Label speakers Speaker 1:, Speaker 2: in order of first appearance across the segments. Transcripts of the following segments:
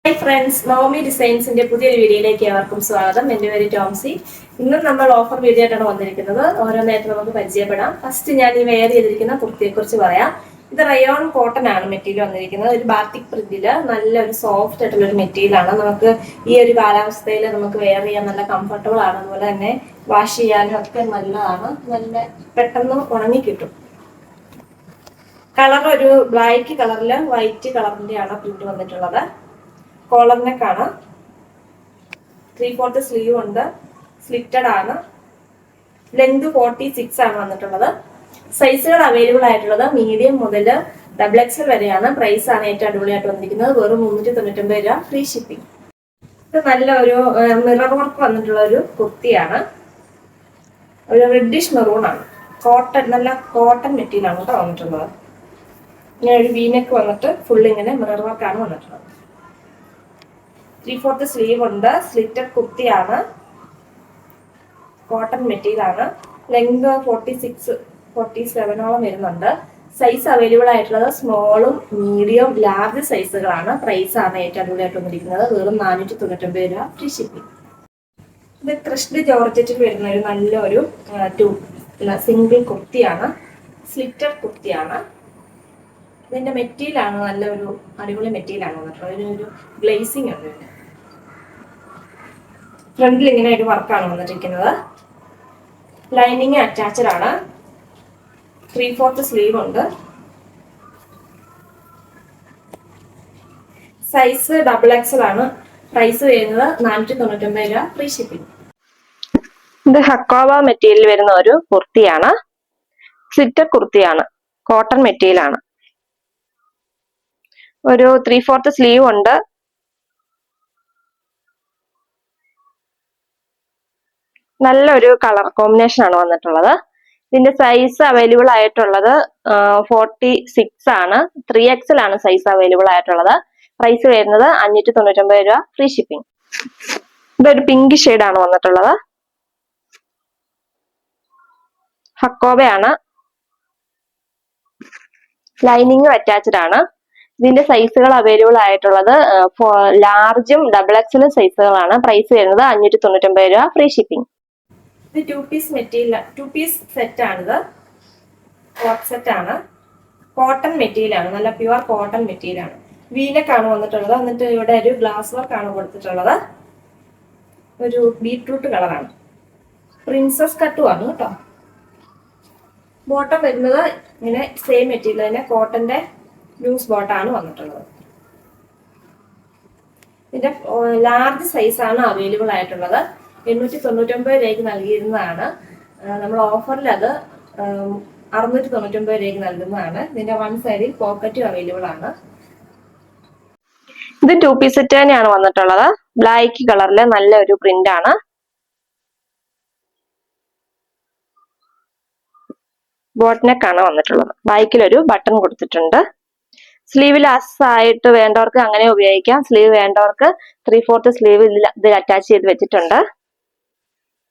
Speaker 1: Hi friends, Navami ഡിസൈൻസിന്റെ പുതിയൊരു വീഡിയോയിലേക്ക് ഏവർക്കും സ്വാഗതം. എൻ്റെ പേര് ടോംസി. ഇന്നും നമ്മൾ ഓഫർ വീഡിയോ ആയിട്ടാണ് വന്നിരിക്കുന്നത്. ഓരോന്നായിട്ട് നമുക്ക് പരിചയപ്പെടാം. ഫസ്റ്റ് ഞാൻ ഈ വെയർ ചെയ്തിരിക്കുന്ന കുർത്തിയെ കുറിച്ച് പറയാം. ഇത് റയോൺ കോട്ടൺ ആണ് മെറ്റീരിയൽ വന്നിരിക്കുന്നത്. ഒരു ബാത്തിക് പ്രിന്റില് നല്ലൊരു സോഫ്റ്റ് ആയിട്ടുള്ള ഒരു മെറ്റീരിയൽ ആണ്. നമുക്ക് ഈ ഒരു കാലാവസ്ഥയിൽ നമുക്ക് വെയർ ചെയ്യാൻ നല്ല കംഫർട്ടബിൾ ആണ്. അതുപോലെ തന്നെ വാഷ് ചെയ്യാനും ഒക്കെ നല്ലതാണ്. നല്ല പെട്ടെന്ന് ഉണങ്ങി കിട്ടും. കളർ ഒരു ബ്ലാക്ക് കളറില് വൈറ്റ് കളറിന്റെ ആണ് പ്രിന്റ് വന്നിട്ടുള്ളത്. കോളർ നെക്ക് ആണ്. 3/4 സ്ലീവ് ഉണ്ട്. സ്ലിറ്റഡ് ആണ്. ലെങ്ത് 46 ആണ് വന്നിട്ടുള്ളത്. സൈസുകൾ അവൈലബിൾ ആയിട്ടുള്ളത് മീഡിയം മുതൽ XXL വരെയാണ്. പ്രൈസ് ആണ് ഏറ്റവും അടിപൊളിയായിട്ട് വന്നിരിക്കുന്നത്. വെറും 399 രൂപ, ഫ്രീ ഷിപ്പിംഗ്. ഇത് നല്ല ഒരു മിറർ വർക്ക് വന്നിട്ടുള്ള ഒരു കുർത്തിയാണ്. ഒരു റെഡിഷ് മെറൂൺ ആണ്. കോട്ടൺ, നല്ല കോട്ടൺ മെറ്റീരിയൽ ആണ് കേട്ടോ വന്നിട്ടുള്ളത്. ഇങ്ങനെ ഒരു വീനെക്ക് വന്നിട്ട് ഫുൾ ഇങ്ങനെ മിറർ വർക്കാണ് വന്നിട്ടുള്ളത്. 3/4 സ്ലീവ് ഉണ്ട്. സ്ലിറ്റഡ് കുർത്തിയാണ്. കോട്ടൺ മെറ്റീരിയൽ ആണ്. ലെങ്ത് 47ഓളം വരുന്നുണ്ട്. സൈസ് അവൈലബിൾ ആയിട്ടുള്ളത് സ്മോളും മീഡിയം ലാർജ് സൈസുകളാണ്. പ്രൈസ് ആണ് ഏറ്റവും അടിപൊളിയായിട്ട് വന്നിരിക്കുന്നത്. വെറും 499 രൂപ, ഫ്രീ ഷിപ്പിംഗ്. ഇത് ക്രഷ്ഡ് ജോർജറ്റിൽ വരുന്ന ഒരു നല്ലൊരു സിംഗിൾ കുർത്തിയാണ്. സ്ലിറ്റഡ് കുർത്തിയാണ്. ഇതിന്റെ മെറ്റീരിയൽ ആണ് നല്ലൊരു അടിപൊളി മെറ്റീരിയൽ ആണ് വന്നിട്ടുള്ളത്. ഇതിനൊരു ഗ്ലേസിംഗ് ഉണ്ട്. ഫ്രണ്ടിൽ ഇങ്ങനെ ഒരു വർക്കാണ് വന്നിരിക്കുന്നത്. ലൈനിങ് അറ്റാച്ച്ഡ് ആണ്. 3/4 സ്ലീവ് ഉണ്ട്. സൈസ് XXL ആണ്. പ്രൈസ് വരുന്നത് 499 രൂപ, ഫ്രീ ഷിപ്പിംഗ്. ഇത് ഹക്കോവ മെറ്റീരിയൽ വരുന്ന ഒരു കുർത്തിയാണ്. സ്ലിറ്റഡ് കുർത്തിയാണ്. കോട്ടൺ മെറ്റീരിയൽ ആണ്. ഒരു 3/4 സ്ലീവ് ഉണ്ട്. നല്ലൊരു കളർ കോമ്പിനേഷൻ ആണ് വന്നിട്ടുള്ളത്. ഇതിന്റെ സൈസ് അവൈലബിൾ ആയിട്ടുള്ളത് 46 ആണ്. 3XL ആണ് സൈസ് അവൈലബിൾ ആയിട്ടുള്ളത്. പ്രൈസ് വരുന്നത് 599 രൂപ, ഫ്രീ ഷിപ്പിംഗ്. ഇതൊരു പിങ്ക് ആണ് വന്നിട്ടുള്ളത്. ഹക്കോബയാണ്. ലൈനിങ്ങും അറ്റാച്ച്ഡ് ആണ്. ഇതിന്റെ സൈസുകൾ അവൈലബിൾ ആയിട്ടുള്ളത് ലാർജും XXL സൈസുകളാണ്. പ്രൈസ് വരുന്നത് 599 രൂപ, ഫ്രീ ഷിപ്പിംഗ്. ഇത് 2 പീസ് മെറ്റീരിയൽ, 2 പീസ് സെറ്റ് ആണിത്. കോട്ട് സെറ്റ് ആണ്. കോട്ടൺ മെറ്റീരിയൽ ആണ്. നല്ല പ്യുവർ കോട്ടൺ മെറ്റീരിയൽ ആണ്. വീനെക്ക് ആണ് വന്നിട്ടുള്ളത്. എന്നിട്ട് ഇവിടെ ഒരു ഗ്ലാസ് വർക്ക് ആണ് കൊടുത്തിട്ടുള്ളത്. ഒരു ബീട്രൂട്ട് കളറാണ്. പ്രിൻസസ് കട്ടും ആണ് കേട്ടോ. ബോട്ടം വരുന്നത് ഇങ്ങനെ സെയിം മെറ്റീരിയൽ തന്നെ, കോട്ടന്റെ ലൂസ് ബോട്ടാണ് വന്നിട്ടുള്ളത്. ഇതിന്റെ ലാർജ് സൈസ് ആണ് അവൈലബിൾ ആയിട്ടുള്ളത്. 899 രൂപയ്ക്ക് നൽകിയിരുന്നതാണ്. നമ്മൾ ഓഫറിൽ അത് 699 രൂപയ്ക്ക് നൽകുന്നതാണ്. ഇതിന്റെ വൺ സൈഡിൽ പോക്കറ്റും അവൈലബിൾ ആണ്. ഇത് 2 പീസ് സെറ്റ് തന്നെയാണ് വന്നിട്ടുള്ളത്. ബ്ലാക്ക് കളറിലെ നല്ലൊരു പ്രിന്റ് ആണ്. ബോട്ട്നെക്കാണ് വന്നിട്ടുള്ളത്. ബാക്കിൽ ഒരു ബട്ടൺ കൊടുത്തിട്ടുണ്ട്. സ്ലീവ് ലാസ് ആയിട്ട് വേണ്ടവർക്ക് അങ്ങനെ ഉപയോഗിക്കാം. സ്ലീവ് വേണ്ടവർക്ക് 3/4 സ്ലീവ് ഇത് അറ്റാച്ച് ചെയ്ത് വെച്ചിട്ടുണ്ട്.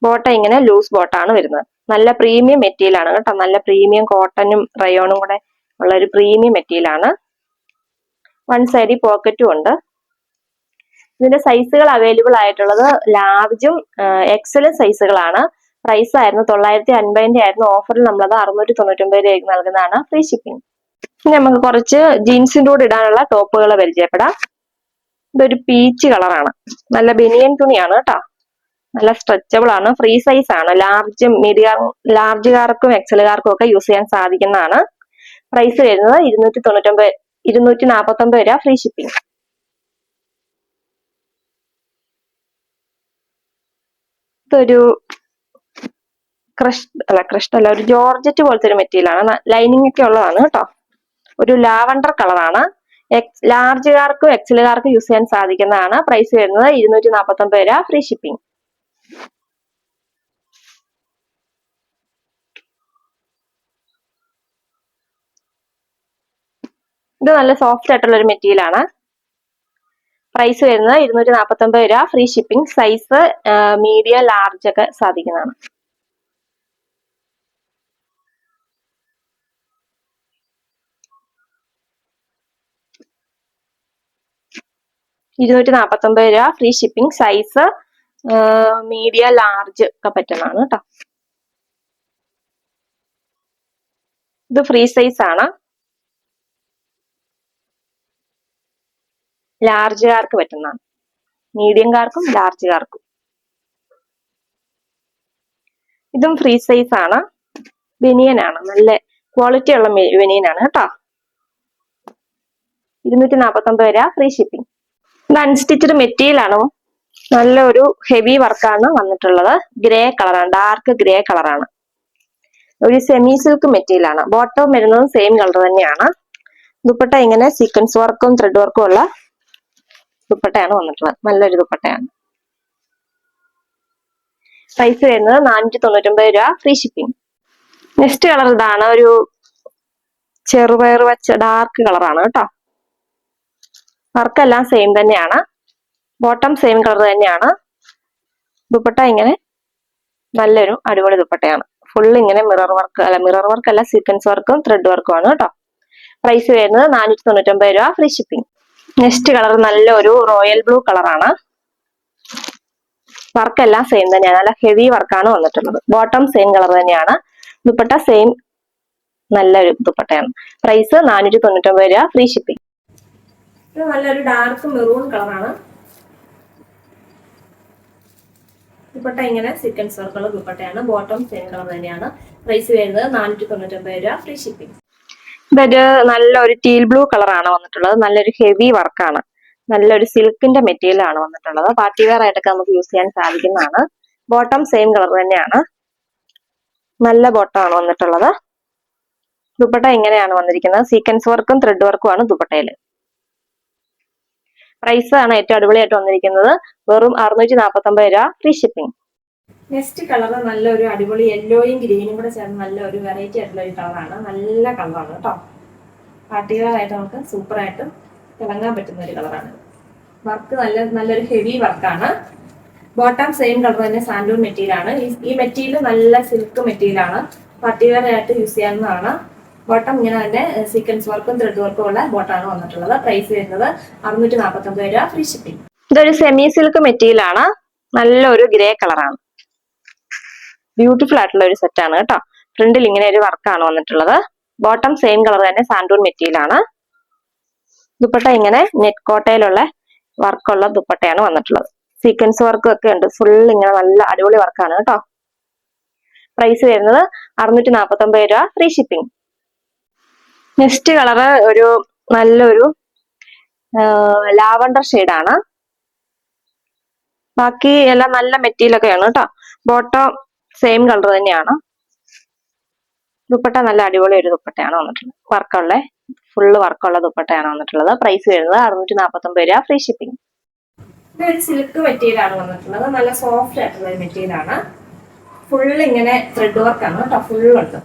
Speaker 1: ബോട്ടം ഇങ്ങനെ ലൂസ് ബോട്ടാണ് വരുന്നത്. നല്ല പ്രീമിയം മെറ്റീരിയൽ ആണ് കേട്ടോ. നല്ല പ്രീമിയം കോട്ടനും റയോണും കൂടെ ഉള്ള ഒരു പ്രീമിയം മെറ്റീരിയൽ ആണ്. വൺ സൈഡിൽ പോക്കറ്റും ഉണ്ട്. ഇതിന്റെ സൈസുകൾ അവൈലബിൾ ആയിട്ടുള്ളത് ലാർജും XL സൈസുകളാണ്. പ്രൈസ് ആയിരുന്നു 950 ആയിരുന്നു. ഓഫറിൽ നമ്മളത് 699 രൂപയ്ക്ക് നൽകുന്നതാണ്, ഫ്രീ ഷിപ്പിംഗ്. ഇനി നമുക്ക് കുറച്ച് ജീൻസിൻ്റെ കൂടെ ഇടാനുള്ള ടോപ്പുകൾ പരിചയപ്പെടാം. ഇതൊരു പീച്ച് കളറാണ്. നല്ല ബനിയൻ തുണിയാണ് കേട്ടോ. നല്ല സ്ട്രെച്ചബിൾ ആണ്. ഫ്രീ സൈസ് ആണ്. ലാർജുകാർക്കും XLകാർക്കും ഒക്കെ യൂസ് ചെയ്യാൻ സാധിക്കുന്നതാണ്. പ്രൈസ് വരുന്നത് 249 രൂപ, ഫ്രീ ഷിപ്പിംഗ്. ഇതൊരു ഒരു ജോർജറ്റ് പോലത്തെ ഒരു മെറ്റീരിയൽ ആണ്. ലൈനിങ് ഒക്കെ ഉള്ളതാണ് കേട്ടോ. ഒരു ലാവണ്ടർ കളറാണ്. ലാർജുകാർക്കും XLകാർക്കും യൂസ് ചെയ്യാൻ സാധിക്കുന്നതാണ്. പ്രൈസ് വരുന്നത് 249 രൂപ, ഫ്രീ ഷിപ്പിംഗ്. ഇത് നല്ല സോഫ്റ്റ് ആയിട്ടുള്ള ഒരു മെറ്റീരിയൽ ആണ്. പ്രൈസ് വരുന്നത് 249 രൂപ, free shipping. Size medium large ഒക്കെ സാധിക്കുന്നതാണ്. 249 രൂപ, free shipping. Size medium, large ഒക്കെ പറ്റുന്നതാണ് കേട്ടോ. ഇത് ഫ്രീ സൈസ് ആണ്, ലാർജുകാർക്ക് പറ്റുന്നതാണ്, മീഡിയംകാർക്കും ലാർജുകാർക്കും. ഇതും ഫ്രീ സൈസ് ആണ്, ബനിയനാണ്, നല്ല ക്വാളിറ്റി ഉള്ള ബനിയനാണ് കേട്ടോ. 249 രൂപ, ഫ്രീ ഷിപ്പിംഗ്. ഇത് അൺസ്റ്റിച്ചഡ് മെറ്റീരിയൽ ആണ്, നല്ലൊരു ഹെവി വർക്കാണ് വന്നിട്ടുള്ളത്. ഗ്രേ കളറാണ്, ഡാർക്ക് ഗ്രേ കളറാണ്, ഒരു സെമി സിൽക്ക് മെറ്റീരിയൽ ആണ്. ബോട്ടം വരുന്നതും സെയിം കളർ തന്നെയാണ്. ദുപ്പട്ട ഇങ്ങനെ സീക്വൻസ് വർക്കും ത്രെഡ് വർക്കും ഉള്ള ദുപ്പട്ടയാണ് വന്നിട്ടുള്ളത്, നല്ലൊരു ദുപ്പട്ടയാണ്. പ്രൈസ് വരുന്നത് 499 രൂപ, ഫ്രീ ഷിപ്പിംഗ്. നെക്സ്റ്റ് കളർ ഇതാണ്, ഒരു ചെറുപയർ വെച്ച ഡാർക്ക് കളറാണ് കേട്ടോ. വർക്കെല്ലാം സെയിം തന്നെയാണ്, ബോട്ടം സെയിം കളർ തന്നെയാണ്. ദുപ്പട്ട ഇങ്ങനെ നല്ലൊരു അടിപൊളി ദുപ്പട്ടയാണ്. ഫുൾ ഇങ്ങനെ മിറർ വർക്ക് അല്ല, സീക്വൻസ് വർക്കും ത്രെഡ് വർക്കും ആണ് കേട്ടോ. പ്രൈസ് വരുന്നത് 499 രൂപ, ഫ്രീ ഷിപ്പിംഗ്. നെക്സ്റ്റ് കളർ നല്ലൊരു റോയൽ ബ്ലൂ കളറാണ്. വർക്കെല്ലാം സെയിം തന്നെയാണ്, നല്ല ഹെവി വർക്കാണ് വന്നിട്ടുള്ളത്. ബോട്ടം സെയിം കളർ തന്നെയാണ്, ദുപ്പട്ട സെയിം നല്ലൊരു ദുപ്പട്ടയാണ്. പ്രൈസ് 499 രൂപ, ഫ്രീ ഷിപ്പിംഗ്. ഇത് നല്ലൊരു ഡാർക്ക് മെറൂൺ കളറാണ്. ദുപ്പട്ട ഇങ്ങനെ സീക്വൻസ് വർക്കുള്ള ദുപ്പട്ടയാണ്, ബോട്ടം സെയിം കളർ തന്നെയാണ്. പ്രൈസ് വരുന്നത് 499 രൂപ, ഫ്രീ ഷിപ്പിംഗ്. ഇതൊരു നല്ലൊരു ടീൽ ബ്ലൂ കളറാണ് വന്നിട്ടുള്ളത്, നല്ലൊരു ഹെവി വർക്കാണ്, നല്ലൊരു സിൽക്കിന്റെ മെറ്റീരിയൽ ആണ് വന്നിട്ടുള്ളത്. പാർട്ടി വെയർ ആയിട്ടൊക്കെ നമുക്ക് യൂസ് ചെയ്യാൻ സാധിക്കുന്നതാണ്. ബോട്ടം സെയിം കളർ തന്നെയാണ്, നല്ല ബോട്ടം ആണ് വന്നിട്ടുള്ളത്. ദുപ്പട്ട ഇങ്ങനെയാണ് വന്നിരിക്കുന്നത്, സീക്വൻസ് വർക്കും ത്രെഡ് വർക്കും ആണ് ദുപ്പട്ടയില്. പ്രൈസ് ആണ് ഏറ്റവും അടിപൊളിയായിട്ട് വന്നിരിക്കുന്നത്, വെറും 649 രൂപ, ഫ്രീ ഷിപ്പിംഗ്. നെക്സ്റ്റ് കളർ നല്ലൊരു അടിപൊളി യെല്ലോയും ഗ്രീനും കൂടെ ചേർന്ന് നല്ലൊരു വെറൈറ്റി ആയിട്ടുള്ള ഒരു കളറാണ്, നല്ല കളറാണ് കേട്ടോ. പാർട്ടി വെയർ ആയിട്ട് നമുക്ക് സൂപ്പർ ആയിട്ട് തിളങ്ങാൻ പറ്റുന്ന ഒരു കളറാണ്. വർക്ക് നല്ലൊരു ഹെവി വർക്കാണ്. ബോട്ടം സെയിം കളർ തന്നെ, സാൻഡൂൺ മെറ്റീരിയൽ ആണ്. ഈ മെറ്റീരിയൽ നല്ല സിൽക്ക് മെറ്റീരിയൽ ആണ്, പാർട്ടി വെയർ ആയിട്ട് യൂസ് ചെയ്യാവുന്നതാണ്. ബോട്ടം ഇങ്ങനെ തന്നെ സീക്വൻസ് വർക്കും ത്രെഡ് വർക്കും ഉള്ള ബോട്ടാണ് വന്നിട്ടുള്ളത്. പ്രൈസ് വരുന്നത് 649 രൂപ, ഫ്രീ ഷിപ്പിംഗ്. ഇതൊരു സെമി സിൽക്ക് മെറ്റീരിയൽ ആണ്, നല്ലൊരു ഗ്രേ കളറാണ്, ബ്യൂട്ടിഫുൾ ആയിട്ടുള്ള ഒരു സെറ്റ് ആണ് കേട്ടോ. ഫ്രണ്ടിൽ ഇങ്ങനെ ഒരു വർക്കാണ് വന്നിട്ടുള്ളത്. ബോട്ടം സെയിം കളർ തന്നെ, സാൻഡൂൺ മെറ്റീരിയൽ ആണ്. ദുപ്പട്ട ഇങ്ങനെ നെറ്റ് കോട്ടയിലുള്ള വർക്കുള്ള ദുപ്പട്ടയാണ് വന്നിട്ടുള്ളത്. സീക്വൻസ് വർക്കും ഒക്കെ ഉണ്ട്, ഫുൾ ഇങ്ങനെ നല്ല അടിപൊളി വർക്കാണ് കേട്ടോ. പ്രൈസ് വരുന്നത് 649 രൂപ, ഫ്രീ ഷിപ്പിംഗ്. നെക്സ്റ്റ് കളർ ഒരു നല്ലൊരു ലാവണ്ടർ ഷെയ്ഡാണ്. ബാക്കി എല്ലാം നല്ല മെറ്റീരിയൽ ഒക്കെയാണ് കേട്ടോ. ബോട്ടം സെയിം കളർ തന്നെയാണ്. ദുപ്പട്ട നല്ല അടിപൊളി ഒരു ദുപ്പട്ടയാണ് വന്നിട്ടുള്ളത്, വർക്കുള്ള ഫുള്ള് വർക്കുള്ള ദുപ്പട്ടയാണ് വന്നിട്ടുള്ളത്. പ്രൈസ് വരുന്നത് 649 രൂപ, ഫ്രീ ഷിപ്പിംഗ്. ഇതൊരു സിൽക്ക് മെറ്റീരിയൽ ആണ് വന്നിട്ടുള്ളത്, നല്ല സോഫ്റ്റ് ആയിട്ടുള്ള ഒരു മെറ്റീരിയൽ ആണ്. ഫുള്ള് ഇങ്ങനെ ത്രെഡ് വർക്കാണ് കേട്ടോ, ഫുള്ളുണ്ട്.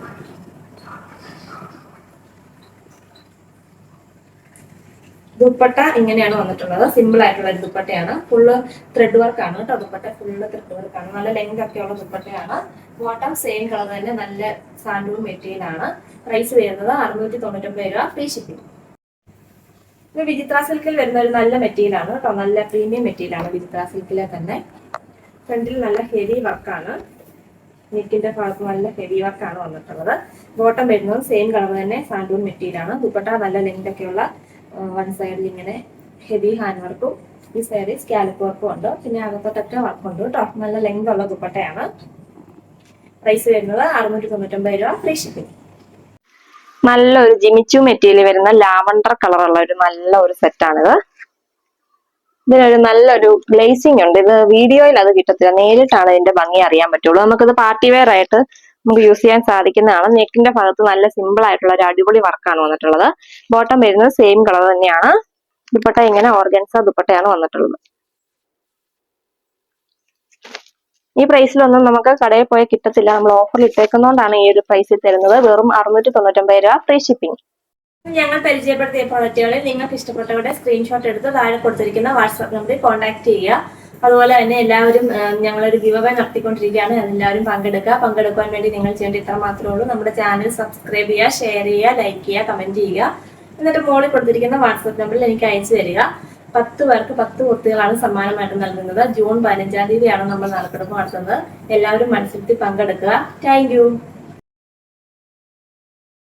Speaker 1: ദുപ്പട്ട ഇങ്ങനെയാണ് വന്നിട്ടുള്ളത്, സിമ്പിൾ ആയിട്ടുള്ള ഒരു ദുപ്പട്ടയാണ്, ഫുള്ള് ത്രെഡ് വർക്കാണ് കേട്ടോ. ദുപ്പട്ട ഫുള്ള് ത്രെഡ് വർക്കാണ്, നല്ല ലെങ്ത് ഒക്കെ ഉള്ള ദുപ്പട്ടയാണ്. ബോട്ടം സെയിം കളർ തന്നെ, നല്ല സാൻഡൂൺ മെറ്റീരിയൽ ആണ്. പ്രൈസ് വരുന്നത് 699 രൂപ, ഫ്രീ ഷിപ്പിംഗ്. ഇത് വിചിത്ര സിൽക്കിൽ വരുന്ന ഒരു നല്ല മെറ്റീരിയൽ ആണ് കേട്ടോ, നല്ല പ്രീമിയം മെറ്റീരിയൽ ആണ് വിചിത്ര സിൽക്കിലെ തന്നെ. ഫ്രണ്ടിൽ നല്ല ഹെവി വർക്കാണ്, നെക്കിന്റെ ഭാഗത്ത് നല്ല ഹെവി വർക്കാണ് വന്നിട്ടുള്ളത്. ബോട്ടം വരുന്നത് സെയിം കളർ തന്നെ, സാൻഡൂൺ മെറ്റീരിയൽ ആണ്. ദുപ്പട്ട നല്ല ലെങ്ത് ഒക്കെയുള്ള വൺ സൈഡിൽ ഇങ്ങനെ ഹെവി ഹാൻഡ് വർക്കും ഈ സൈഡിൽ സ്കാലപ്പ് വർക്കും ഉണ്ട്, പിന്നെ അകത്തോട്ടൊക്കെ വർക്കുണ്ട് കേട്ടോ. നല്ല ലെങ്ത് ഉള്ള ദുപ്പട്ടയാണ്. പ്രൈസ് വരുന്നത് 699 രൂപ, ഫ്രീ ഷിപ്പിംഗ്. നല്ലൊരു ജിമിച്ചു മെറ്റീരിയൽ വരുന്ന ലാവണ്ടർ കളറുള്ള ഒരു നല്ല ഒരു സെറ്റാണിത്. ഇതിനൊരു നല്ലൊരു ഗ്ലേസിംഗ് ഉണ്ട്. ഇത് വീഡിയോയിൽ അത് കിട്ടത്തില്ല, നേരിട്ടാണ് ഇതിന്റെ ഭംഗി അറിയാൻ പറ്റുള്ളൂ. നമുക്കിത് പാർട്ടി വെയർ ആയിട്ട് നമുക്ക് യൂസ് ചെയ്യാൻ സാധിക്കുന്നതാണ്. നെക്കിന്റെ ഭാഗത്ത് നല്ല സിമ്പിൾ ആയിട്ടുള്ള ഒരു അടിപൊളി വർക്കാണ് വന്നിട്ടുള്ളത്. ബോട്ടം വരുന്നത് സെയിം കളർ തന്നെയാണ്. ദുപ്പട്ട ഇങ്ങനെ ഓർഗൻസ ദുപ്പട്ടയാണ് വന്നിട്ടുള്ളത്. ഈ പ്രൈസിലൊന്നും നമുക്ക് കടയിൽ പോയാൽ കിട്ടത്തില്ല, നമ്മൾ ഓഫറിൽ ഇട്ടേക്കുന്നതുകൊണ്ടാണ് ഈ ഒരു പ്രൈസിൽ തരുന്നത്. വെറും 699 രൂപ, ഫ്രീ ഷിപ്പിംഗ്. ഞങ്ങൾ പരിചയപ്പെടുത്തിയ പ്രോഡക്റ്റുകളിൽ നിങ്ങൾക്ക് ഇഷ്ടപ്പെട്ടവരുടെ സ്ക്രീൻഷോട്ട് എടുത്ത് താഴെ കൊടുത്തിരിക്കുന്ന വാട്സാപ്പ് നമ്പറിൽ കോൺടാക്ട് ചെയ്യുക. അതുപോലെ തന്നെ എല്ലാവരും ഞങ്ങളൊരു ഗിവ് അവേ നടത്തിക്കൊണ്ടിരിക്കുകയാണ്, എല്ലാവരും പങ്കെടുക്കാൻ വേണ്ടി നിങ്ങൾ ചെയ്യേണ്ട ഇത്ര മാത്രമേ ഉള്ളൂ. നമ്മുടെ ചാനൽ സബ്സ്ക്രൈബ് ചെയ്യുക, ഷെയർ ചെയ്യുക, ലൈക്ക് ചെയ്യുക, കമന്റ് ചെയ്യുക. എന്നിട്ട് മോളിൽ കൊടുത്തിരിക്കുന്ന വാട്സാപ്പ് നമ്പറിൽ എനിക്ക് അയച്ചു തരിക. 10 പേർക്ക് 10 കുർത്തികളാണ് സമ്മാനമായിട്ട് നൽകുന്നത്. ജൂൺ 15-ാം തീയതിയാണ് നമ്മൾ നറുക്കെടുപ്പ് നടത്തുന്നത്. എല്ലാവരും മത്സരത്തിൽ പങ്കെടുക്കുക. Thank you.